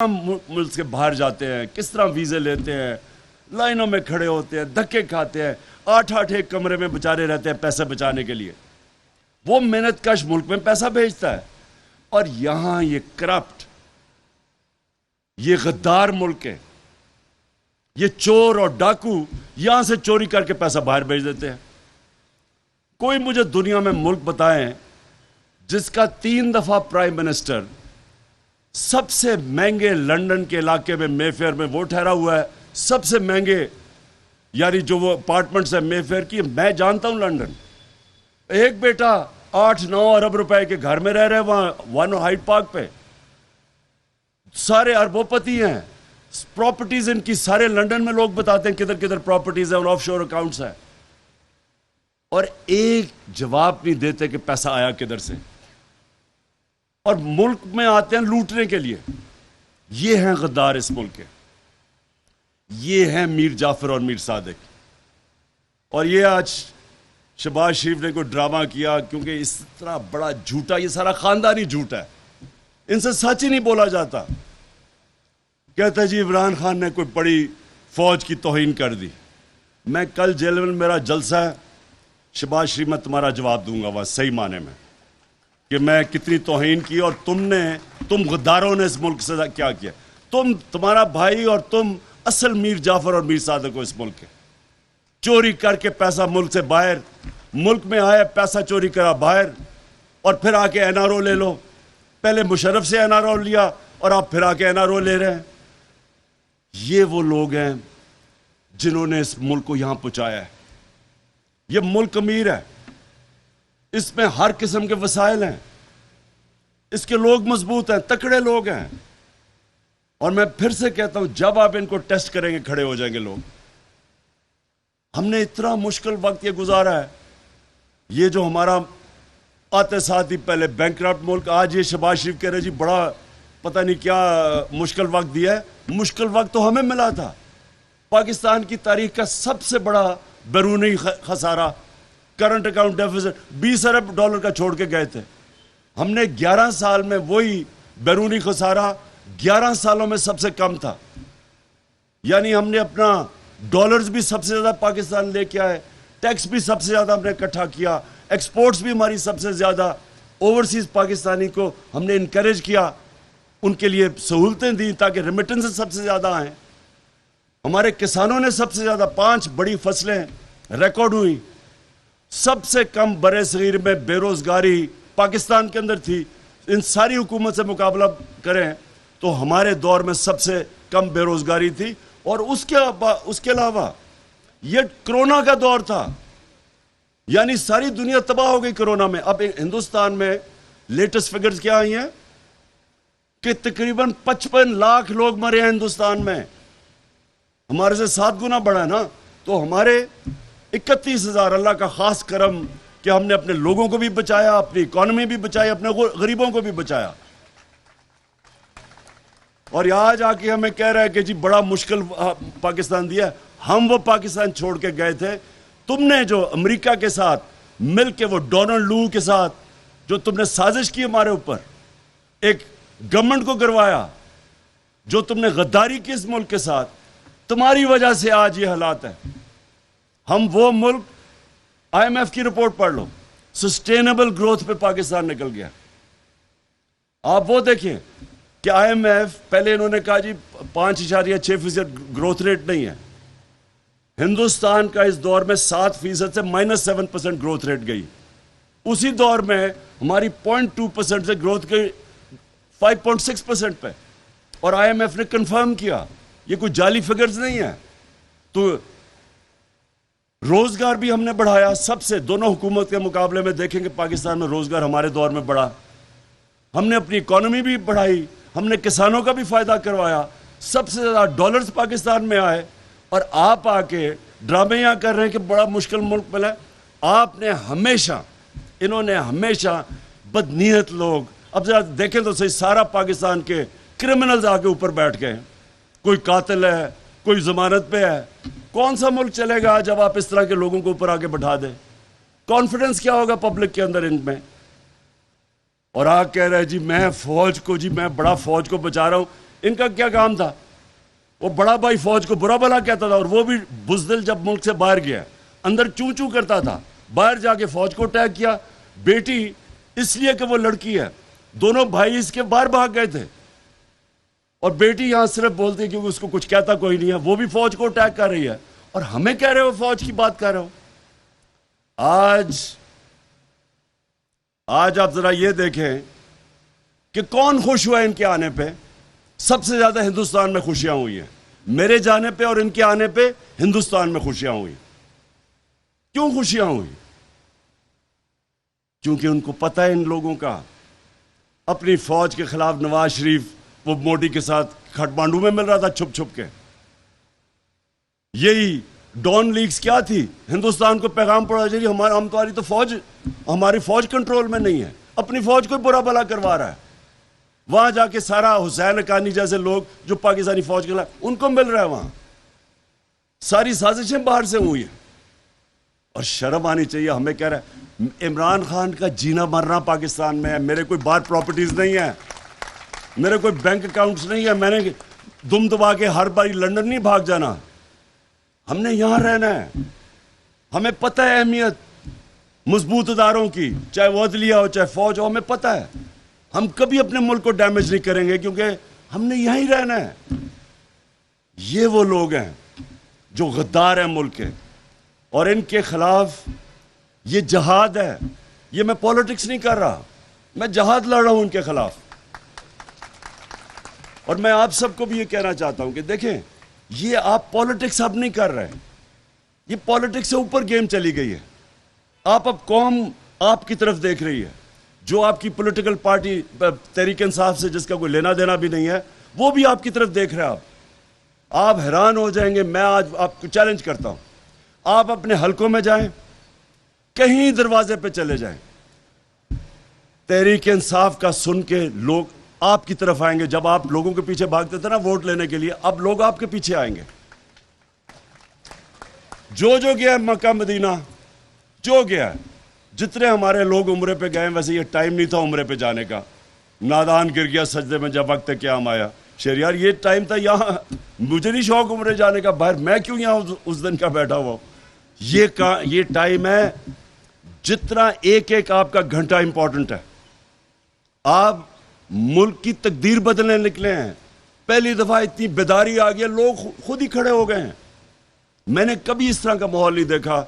ملک سے باہر جاتے ہیں، کس طرح ویزے لیتے ہیں، لائنوں میں کھڑے ہوتے ہیں، دھکے کھاتے ہیں، 8-8 ایک کمرے میں بچارے رہتے ہیں پیسے بچانے کے لیے. وہ محنت کش ملک میں پیسہ بھیجتا ہے، اور یہاں یہ کرپٹ، یہ غدار ملک ہے، یہ چور اور ڈاکو یہاں سے چوری کر کے پیسہ باہر بھیج دیتے ہیں. کوئی مجھے دنیا میں ملک بتائیں جس کا 3 دفعہ پرائم منسٹر سب سے مہنگے لنڈن کے علاقے میں مے فیئر میں وہ ٹھہرا ہوا ہے، سب سے مہنگے، یعنی جو وہ اپارٹمنٹس ہیں مے فیئر کی، میں جانتا ہوں لنڈن. ایک بیٹا 8-9 ارب روپے کے گھر میں رہ رہے وہاں ون ہائٹ پارک پہ، سارے اربوں پتی ہیں. پراپرٹیز ان کی سارے لنڈن میں لوگ بتاتے ہیں کدھر کدھر پراپرٹیز ہیں اور آف شور اکاؤنٹس ہیں، اور ایک جواب نہیں دیتے کہ پیسہ آیا کدھر سے. اور ملک میں آتے ہیں لوٹنے کے لیے. یہ ہیں غدار اس ملک کے، یہ ہیں میر جعفر اور میر صادق. اور یہ آج شہباز شریف نے کوئی ڈرامہ کیا، کیونکہ اس طرح بڑا جھوٹا، یہ سارا خاندانی جھوٹا ہے، ان سے سچ ہی نہیں بولا جاتا. کہتا ہے جی عمران خان نے کوئی بڑی فوج کی توہین کر دی. میں کل جیل میں میرا جلسہ ہے، شہباز شریف میں تمہارا جواب دوں گا وہاں صحیح معنی میں کہ میں کتنی توہین کی، اور تم غداروں نے اس ملک سے کیا کیا. تمہارا بھائی اور تم اصل میر جعفر اور میر صادق ہو اس ملک کے. چوری کر کے پیسہ ملک سے باہر، ملک میں آئے پیسہ چوری کرا باہر، اور پھر آ کے این آر او لے لو. پہلے مشرف سے این آر او لیا اور آپ پھر آ کے این آر او لے رہے ہیں. یہ وہ لوگ ہیں جنہوں نے اس ملک کو یہاں پہنچایا ہے. یہ ملک امیر ہے، اس میں ہر قسم کے وسائل ہیں، اس کے لوگ مضبوط ہیں، تکڑے لوگ ہیں. اور میں پھر سے کہتا ہوں، جب آپ ان کو ٹیسٹ کریں گے کھڑے ہو جائیں گے لوگ. ہم نے اتنا مشکل وقت یہ گزارا ہے، یہ جو ہمارا آتے ساتھ ہی پہلے بینکرپٹ ملک، آج یہ شہباز شریف کہہ رہے جی بڑا پتہ نہیں کیا مشکل وقت دیا ہے. مشکل وقت تو ہمیں ملا تھا. پاکستان کی تاریخ کا سب سے بڑا بیرونی خسارہ، کرنٹ اکاؤنٹ ڈیفیسٹ 20 ارب ڈالر کا چھوڑ کے گئے تھے. ہم نے 11 سال میں وہی بیرونی خسارہ 11 سالوں میں سب سے کم تھا. یعنی ہم نے اپنا ڈالرز بھی سب سے زیادہ پاکستان لے کے آئے، ٹیکس بھی سب سے زیادہ ہم نے اکٹھا کیا، ایکسپورٹس بھی ہماری سب سے زیادہ، اوورسیز پاکستانی کو ہم نے انکریج کیا، ان کے لیے سہولتیں دیں تاکہ ریمیٹنس سب سے زیادہ آئیں. ہمارے کسانوں نے سب سے زیادہ 5 بڑی فصلیں ریکارڈ ہوئی. سب سے کم برے صغیر میں بے روزگاری پاکستان کے اندر تھی. ان ساری حکومت سے مقابلہ کریں تو ہمارے دور میں سب سے کم بے روزگاری تھی. اور اس کے علاوہ یہ کرونا کا دور تھا، یعنی ساری دنیا تباہ ہو گئی کرونا میں. اب ہندوستان میں لیٹسٹ فگرز کیا آئی ہیں کہ تقریباً 55 لاکھ لوگ مرے ہیں ہندوستان میں. ہمارے سے 7 گنا بڑا ہے نا. تو ہمارے 31,000، اللہ کا خاص کرم کہ ہم نے اپنے لوگوں کو بھی بچایا، اپنی اکانومی بھی بچائی، اپنے غریبوں کو بھی بچایا. اور یہاں جا کے ہمیں کہہ رہا ہے کہ جی بڑا مشکل پاکستان دیا. ہم وہ پاکستان چھوڑ کے گئے تھے. تم نے جو امریکہ کے ساتھ مل کے، وہ ڈونلڈ لو کے ساتھ جو تم نے سازش کی ہمارے اوپر، ایک گورنمنٹ کو گروایا، جو تم نے غداری کی اس ملک کے ساتھ، تمہاری وجہ سے آج یہ حالات ہیں. ہم وہ ملک، آئی ایم ایف کی رپورٹ پڑھ لو، سسٹینیبل گروتھ پہ پاکستان نکل گیا. آپ وہ دیکھیں کہ آئی ایم ایف پہلے انہوں نے کہا جی 5.6% گروتھ ریٹ نہیں ہے. ہندوستان کا اس دور میں 7% سے -7% گروتھ ریٹ گئی. اسی دور میں ہماری 0.2% سے گروتھ گئی 5.6% پہ. اور آئی ایم ایف نے کنفرم کیا یہ کوئی جعلی فگرز نہیں ہے. تو روزگار بھی ہم نے بڑھایا سب سے، دونوں حکومت کے مقابلے میں دیکھیں کہ پاکستان میں روزگار ہمارے دور میں بڑھا. ہم نے اپنی اکانومی بھی بڑھائی، ہم نے کسانوں کا بھی فائدہ کروایا، سب سے زیادہ ڈالرز پاکستان میں آئے. اور آپ آ کے ڈرامے یہاں کر رہے ہیں کہ بڑا مشکل ملک ملا. آپ نے ہمیشہ، انہوں نے ہمیشہ بدنیت لوگ، اب ذرا دیکھیں تو صحیح، سارا پاکستان کے کرمنلز آ کے اوپر بیٹھ گئے. کوئی قاتل ہے، کوئی ضمانت پہ ہے. کون سا ملک چلے گا جب آپ اس طرح کے لوگوں کو اوپر آ کے بٹھا دیں؟ کانفیڈنس کیا ہوگا پبلک کے اندر ان میں؟ اور آ کہہ رہے جی میں فوج کو، جی میں بڑا فوج کو بچا رہا ہوں. ان کا کیا کام تھا؟ وہ بڑا بھائی فوج کو برا بھلا کہتا تھا، اور وہ بھی بزدل جب ملک سے باہر گیا اندر چوں چوں کرتا تھا، باہر جا کے فوج کو اٹیک کیا. بیٹی اس لیے کہ وہ لڑکی ہے، دونوں بھائی اس کے باہر بھاگ گئے تھے، اور بیٹی یہاں صرف بولتی ہے کیونکہ اس کو کچھ کہتا کوئی نہیں ہے، وہ بھی فوج کو اٹیک کر رہی ہے، اور ہمیں کہہ رہے ہو فوج کی بات کر رہے ہو. آج آپ ذرا یہ دیکھیں کہ کون خوش ہوا ان کے آنے پہ. سب سے زیادہ ہندوستان میں خوشیاں ہوئی ہیں میرے جانے پہ، اور ان کے آنے پہ ہندوستان میں خوشیاں ہوئی. کیوں خوشیاں ہوئی؟ کیونکہ ان کو پتہ ہے ان لوگوں کا اپنی فوج کے خلاف نواز شریف وہ موڈی کے ساتھ کھٹمانڈو میں مل رہا تھا چھپ چھپ کے. یہی ڈون لیگز کیا تھی؟ ہندوستان کو پیغام پڑا جی ہماری تو فوج، ہماری فوج کنٹرول میں نہیں ہے، اپنی فوج کو برا بھلا کروا رہا ہے. وہاں جا کے سارا حسین حقانی جیسے لوگ جو پاکستانی فوج کے خلاف، ان کو مل رہا ہے وہاں. ساری سازشیں باہر سے ہوئی ہیں، اور شرم آنی چاہیے. ہمیں کہہ رہا ہے عمران خان کا جینا مرنا پاکستان میں ہے، میرے کوئی باہر پراپرٹیز نہیں ہے، میرے کوئی بینک اکاؤنٹس نہیں ہے، میں نے دم دبا کے ہر باری لندن نہیں بھاگ جانا. ہم نے یہاں رہنا ہے. ہمیں پتہ ہے اہمیت مضبوط اداروں کی، چاہے وہ عدلیہ ہو چاہے فوج ہو، ہمیں پتہ ہے. ہم کبھی اپنے ملک کو ڈیمیج نہیں کریں گے کیونکہ ہم نے یہیں رہنا ہے. یہ وہ لوگ ہیں جو غدار ہیں ملک کے، اور ان کے خلاف یہ جہاد ہے. یہ میں پالیٹکس نہیں کر رہا، میں جہاد لڑ رہا ہوں ان کے خلاف. اور میں آپ سب کو بھی یہ کہنا چاہتا ہوں کہ دیکھیں، یہ آپ پالیٹکس اب نہیں کر رہے، یہ پالیٹکس سے اوپر گیم چلی گئی ہے. آپ اب قوم آپ کی طرف دیکھ رہی ہے. جو آپ کی پولیٹیکل پارٹی تحریک انصاف سے جس کا کوئی لینا دینا بھی نہیں ہے، وہ بھی آپ کی طرف دیکھ رہے ہیں. آپ حیران ہو جائیں گے. میں آج آپ کو چیلنج کرتا ہوں، آپ اپنے حلقوں میں جائیں، کہیں دروازے پہ چلے جائیں، تحریک انصاف کا سن کے لوگ آپ کی طرف آئیں گے. جب آپ لوگوں کے پیچھے بھاگتے تھے نا ووٹ لینے کے لیے، اب لوگ آپ کے پیچھے آئیں گے. جو گیا ہے مکہ مدینہ، جو گیا ہے، جتنے ہمارے لوگ عمرے پہ گئے، ویسے یہ ٹائم نہیں تھا عمرے پہ جانے کا. نادان گر گیا سجدے میں جب وقت قیام آیا. شہریار یہ ٹائم تھا، یہاں مجھے نہیں شوق عمرے جانے کا، باہر میں کیوں یہاں اس دن کا بیٹھا ہوا. یہ ٹائم ہے، جتنا ایک ایک آپ کا گھنٹہ امپورٹنٹ ہے. آپ ملک کی تقدیر بدلنے نکلے ہیں. پہلی دفعہ اتنی بیداری آ گئی، لوگ خود ہی کھڑے ہو گئے ہیں. میں نے کبھی اس طرح کا ماحول نہیں دیکھا.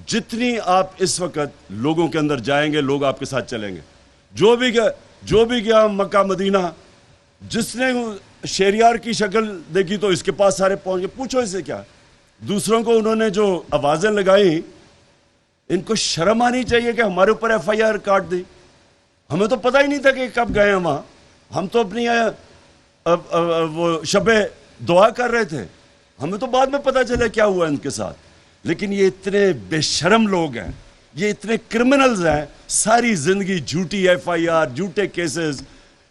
جتنی آپ اس وقت لوگوں کے اندر جائیں گے، لوگ آپ کے ساتھ چلیں گے. جو بھی گیا مکہ مدینہ، جس نے شہریار کی شکل دیکھی تو اس کے پاس سارے پہنچ گئے. پوچھو اسے کیا. دوسروں کو انہوں نے جو آوازیں لگائیں، ان کو شرم آنی چاہیے کہ ہمارے اوپر ایف آئی آر کاٹ دی. ہمیں تو پتہ ہی نہیں تھا کہ کب گئے ہیں وہاں. ہم تو اپنی وہ شب دعا کر رہے تھے. ہمیں تو بعد میں پتہ چلا کیا ہوا ان کے ساتھ. لیکن یہ اتنے بے شرم لوگ ہیں، یہ اتنے کرمنلز ہیں. ساری زندگی جھوٹی ایف آئی آر، جھوٹے کیسز.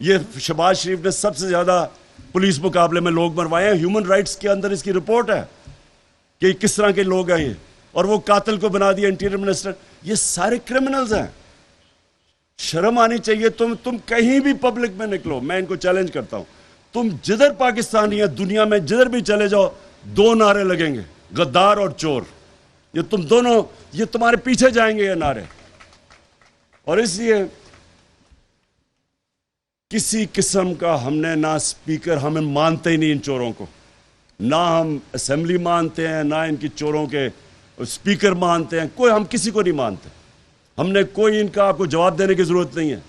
یہ شہباز شریف نے سب سے زیادہ پولیس مقابلے میں لوگ مروائے ہیں. ہیومن رائٹس کے اندر اس کی رپورٹ ہے کہ یہ کس طرح کے لوگ ہیں یہ. اور وہ قاتل کو بنا دیا انٹیریئر منسٹر. یہ سارے کرمنلز ہیں. شرم آنی چاہیے. تم کہیں بھی پبلک میں نکلو، میں ان کو چیلنج کرتا ہوں، تم جدھر پاکستانی ہیں دنیا میں، جدھر بھی چلے جاؤ، دو نعرے لگیں گے، غدار اور چور. یہ تم دونوں، یہ تمہارے پیچھے جائیں گے یہ نعرے. اور اس لیے کسی قسم کا ہم نے نہ اسپیکر، ہمیں مانتے ہی نہیں ان چوروں کو. نہ ہم اسمبلی مانتے ہیں، نہ ان کی چوروں کے اسپیکر مانتے ہیں. کوئی، ہم کسی کو نہیں مانتے. ہم نے کوئی ان کا آپ کو جواب دینے کی ضرورت نہیں ہے.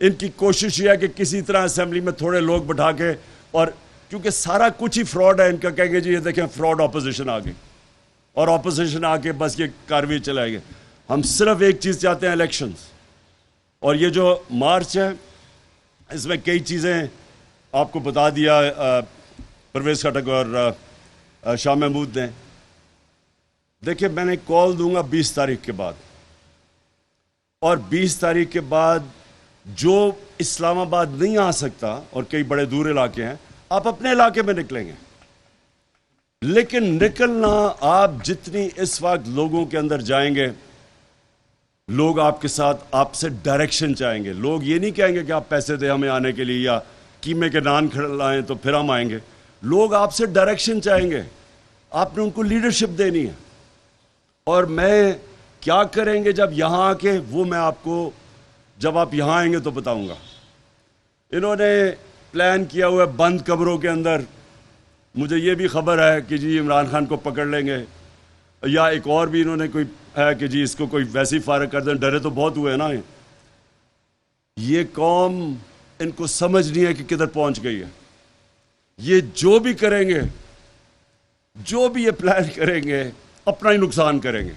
ان کی کوشش یہ ہے کہ کسی طرح اسمبلی میں تھوڑے لوگ بٹھا کے، اور کیونکہ سارا کچھ ہی فراڈ ہے ان کا، کہیں گے جی یہ دیکھیں فراڈ اپوزیشن آ گئی، اور اپوزیشن آ کے بس یہ کاروی چلائے گے. ہم صرف ایک چیز چاہتے ہیں، الیکشنز. اور یہ جو مارچ ہے اس میں کئی چیزیں آپ کو بتا دیا پرویز خٹک اور شاہ محمود نے. دیکھیں میں نے کال دوں گا 20 تاریخ کے بعد، اور 20 تاریخ کے بعد جو اسلام آباد نہیں آ سکتا، اور کئی بڑے دور علاقے ہیں، آپ اپنے علاقے میں نکلیں گے. لیکن نکلنا، آپ جتنی اس وقت لوگوں کے اندر جائیں گے، لوگ آپ کے ساتھ، آپ سے ڈائریکشن چاہیں گے. لوگ یہ نہیں کہیں گے کہ آپ پیسے دیں ہمیں آنے کے لیے، یا قیمے کے نان کھلائیں تو پھر ہم آئیں گے. لوگ آپ سے ڈائریکشن چاہیں گے, آپ نے ان کو لیڈرشپ دینی ہے. اور میں کیا کریں گے جب یہاں آ کے, وہ میں آپ کو جب آپ یہاں آئیں گے تو بتاؤں گا. انہوں نے پلان کیا ہوا ہے بند کمروں کے اندر. مجھے یہ بھی خبر ہے کہ جی عمران خان کو پکڑ لیں گے, یا ایک اور بھی انہوں نے کوئی ہے کہ جی اس کو کوئی ویسی فارغ کر دیں. ڈرے تو بہت ہوئے نا. یہ قوم ان کو سمجھ نہیں ہے کہ کدھر پہنچ گئی ہے. یہ جو بھی کریں گے, جو بھی یہ پلان کریں گے, اپنا ہی نقصان کریں گے.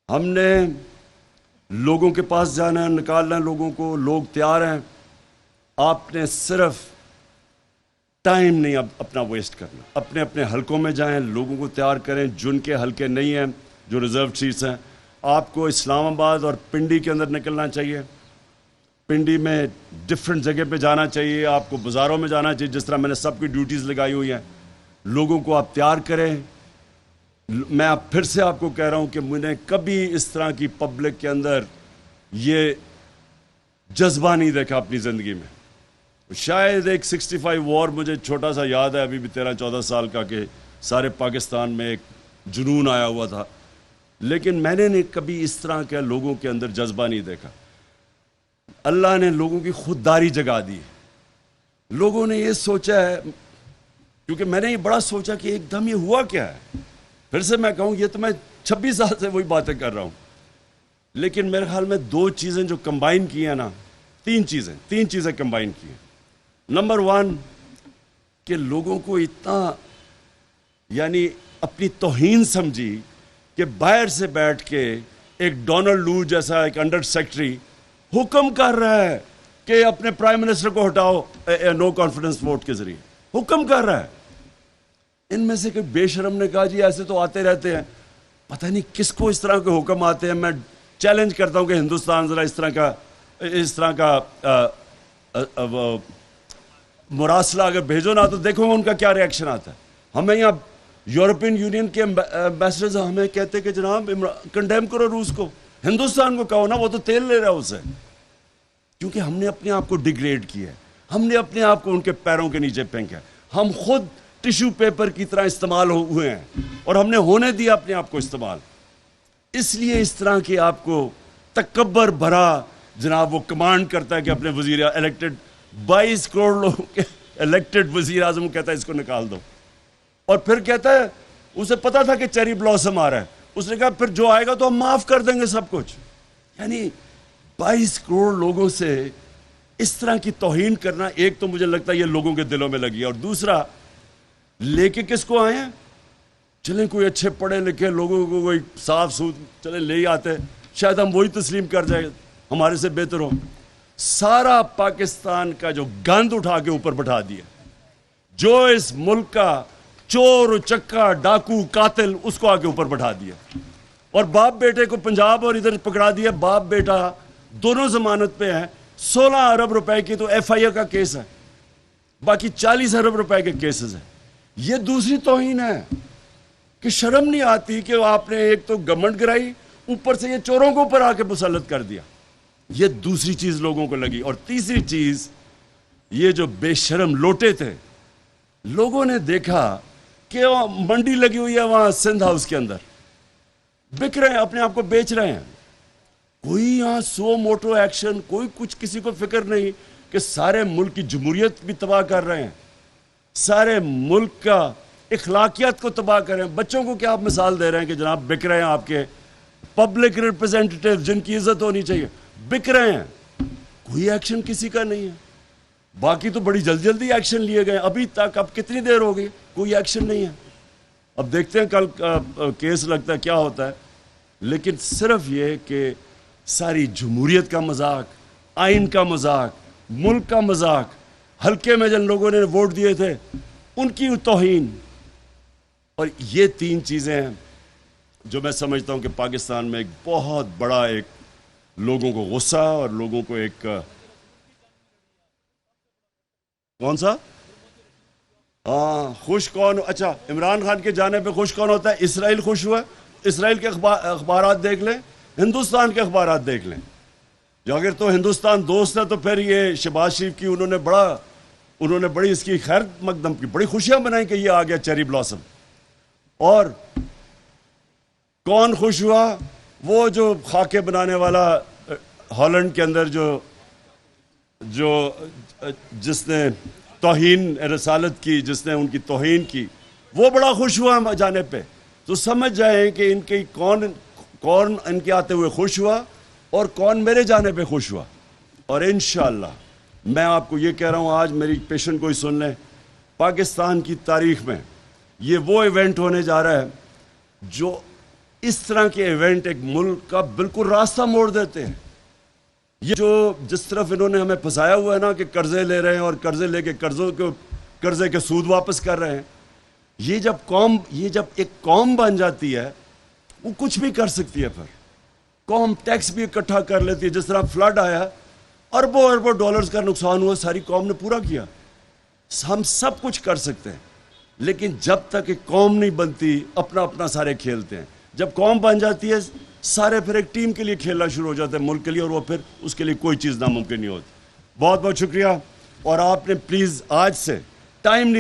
ہم نے لوگوں کے پاس جانا ہے, نکالنا ہے لوگوں کو. لوگ تیار ہیں. آپ نے صرف ٹائم نہیں اپنا ویسٹ کرنا. اپنے اپنے حلقوں میں جائیں, لوگوں کو تیار کریں. جن کے حلقے نہیں ہیں, جو ریزرو سیٹس ہیں, آپ کو اسلام آباد اور پنڈی کے اندر نکلنا چاہیے. پنڈی میں ڈفرینٹ جگہ پہ جانا چاہیے. آپ کو بازاروں میں جانا چاہیے. جس طرح میں نے سب کی ڈیوٹیز لگائی ہوئی ہیں, لوگوں کو آپ تیار کریں. میں پھر سے آپ کو کہہ رہا ہوں کہ میں نے کبھی اس طرح کی پبلک کے اندر یہ جذبہ نہیں دیکھا اپنی زندگی میں. شاید ایک 65 وار مجھے چھوٹا سا یاد ہے, ابھی بھی 13-14 سال کا, کہ سارے پاکستان میں ایک جنون آیا ہوا تھا. لیکن میں نے کبھی اس طرح کے لوگوں کے اندر جذبہ نہیں دیکھا. اللہ نے لوگوں کی خودداری جگا دی. لوگوں نے یہ سوچا ہے, کیونکہ میں نے یہ بڑا سوچا کہ ایک دم یہ ہوا کیا ہے. پھر سے میں کہوں, یہ تو میں 26 سال سے وہی باتیں کر رہا ہوں. لیکن میرے خیال میں دو چیزیں جو کمبائن کی ہیں نا, تین چیزیں کمبائن کی ہیں. نمبر 1 کہ لوگوں کو اتنا یعنی اپنی توہین سمجھی کہ باہر سے بیٹھ کے ایک ڈونلڈ لو جیسا ایک انڈر سیکرٹری حکم کر رہا ہے کہ اپنے پرائم منسٹر کو ہٹاؤ نو کانفیڈنس ووٹ کے ذریعے. حکم کر رہا ہے. ان میں سے کہ بے شرم نے کہا جی ایسے تو آتے رہتے ہیں, پتہ نہیں کس کو اس طرح کے حکم آتے ہیں. میں چیلنج کرتا ہوں کہ ہندوستان ذرا اس طرح کا مراسلہ اگر بھیجو نا, تو دیکھو ان کا کیا ریئیکشن آتا ہے. ہمیں یہاں یورپین یونین کے ایمبیسڈرز ہمیں کہتے ہیں کہ جناب کنڈیم کرو روس کو. ہندوستان کو کہو نا, وہ تو تیل لے رہا ہے اسے. کیونکہ ہم نے اپنے آپ کو ڈیگریڈ کیا ہے, ہم نے اپنے آپ کو ان کے پیروں کے نیچے پھینکا ہے. ہم خود ٹیشو پیپر کی طرح استعمال ہوئے ہیں, اور ہم نے ہونے دیا اپنے آپ کو استعمال. اس لیے اس طرح کے آپ کو تکبر بھرا جناب وہ کمانڈ کرتا ہے کہ اپنے وزیر الیکٹڈ 22 کروڑ لوگوں کے الیکٹڈ وزیر اعظم کہتا ہے اس کو نکال دو. اور پھر کہتا ہے اسے پتا تھا کہ چیری بلاسم آ رہا ہے, اس نے کہا پھر جو آئے گا تو ہم معاف کر دیں گے سب کچھ. یعنی 22 کروڑ لوگوں سے اس طرح کی توہین کرنا, ایک تو مجھے لگتا ہے یہ لوگوں کے دلوں میں لگی ہے. اور دوسرا, لے کے کس کو آئے ہیں؟ چلیں کوئی اچھے پڑھے لکھے لوگوں کو کوئی صاف چلے لے ہی آتے, شاید ہم وہی تسلیم کر جائیں, ہمارے سے بہتر ہو. سارا پاکستان کا جو گند اٹھا کے اوپر بٹھا دیا, جو اس ملک کا چور چکا ڈاکو قاتل, اس کو آگے اوپر بٹھا دیا. اور باپ بیٹے کو پنجاب اور ادھر پکڑا دیا. باپ بیٹا دونوں ضمانت پہ ہیں. 16 ارب روپے کی تو ایف آئی اے کا کیس ہے, باقی 40 ارب روپے کے کیسز ہیں. یہ دوسری توہین ہے کہ شرم نہیں آتی کہ آپ نے ایک تو گورنمنٹ گرائی, اوپر سے یہ چوروں کو اوپر آ کے مسلط کر دیا. یہ دوسری چیز لوگوں کو لگی. اور تیسری چیز, یہ جو بے شرم لوٹے تھے, لوگوں نے دیکھا کہ منڈی لگی ہوئی ہے وہاں سندھ ہاؤس کے اندر, بک رہے ہیں, اپنے آپ کو بیچ رہے ہیں. کوئی یہاں سو موٹو ایکشن, کوئی کچھ کسی کو فکر نہیں کہ سارے ملک کی جمہوریت بھی تباہ کر رہے ہیں, سارے ملک کا اخلاقیات کو تباہ کر رہے ہیں. بچوں کو کیا آپ مثال دے رہے ہیں کہ جناب بک رہے ہیں, آپ کے پبلک ریپرزینٹیٹیو جن کی عزت ہونی چاہیے بک رہے ہیں. کوئی ایکشن کسی کا نہیں ہے. باقی تو بڑی جلدی ایکشن لیے گئے ابھی تک. اب کتنی دیر ہو گئی, کوئی ایکشن نہیں ہے. اب دیکھتے ہیں کل کیس لگتا ہے کیا ہوتا ہے. لیکن صرف یہ کہ ساری جمہوریت کا مذاق, آئین کا مذاق, ملک کا مذاق, حلقے میں جن لوگوں نے ووٹ دیے تھے ان کی توہین. اور یہ 3 چیزیں ہیں جو میں سمجھتا ہوں کہ پاکستان میں ایک بہت بڑا ایک لوگوں کو غصہ اور لوگوں کو ایک کون سا خوش کون, اچھا عمران خان کے جانے پہ خوش کون ہوتا ہے؟ اسرائیل خوش ہوا. اسرائیل کے اخبارات دیکھ لیں, ہندوستان کے اخبارات دیکھ لیں. اگر تو ہندوستان دوست ہے تو پھر یہ شہباز شریف کی انہوں نے بڑی اس کی خیر مقدم کی، بڑی خوشیاں منائیں کہ یہ آ گیا چیری بلاسم. اور کون خوش ہوا؟ وہ جو خاکے بنانے والا ہالینڈ کے اندر جس نے توہین رسالت کی، جس نے ان کی توہین کی، وہ بڑا خوش ہوا جانے پہ. تو سمجھ جائیں کہ ان کی کون ان کے آتے ہوئے خوش ہوا اور کون میرے جانے پہ خوش ہوا. اور انشاءاللہ میں آپ کو یہ کہہ رہا ہوں، آج میری پیشن کو ہی سن لیں، پاکستان کی تاریخ میں یہ وہ ایونٹ ہونے جا رہا ہے جو اس طرح کے ایونٹ ایک ملک کا بالکل راستہ موڑ دیتے ہیں. یہ جو جس طرف انہوں نے ہمیں پھنسایا ہوا ہے نا کہ قرضے لے رہے ہیں اور قرضے لے کے قرضے کے سود واپس کر رہے ہیں، یہ جب ایک قوم بن جاتی ہے وہ کچھ بھی کر سکتی ہے. پھر قوم ٹیکس بھی اکٹھا کر لیتی ہے. جس طرح فلڈ آیا، اربوں ڈالرز کا نقصان ہوا، ساری قوم نے پورا کیا. ہم سب کچھ کر سکتے ہیں، لیکن جب تک ایک قوم نہیں بنتی اپنا سارے کھیلتے ہیں. جب قوم بن جاتی ہے سارے پھر ایک ٹیم کے لیے کھیلنا شروع ہو جاتے ہیں، ملک کے لیے، اور وہ پھر اس کے لیے کوئی چیز ناممکن نہیں ہوتی. بہت بہت شکریہ. اور آپ نے پلیز آج سے ٹائم نہیں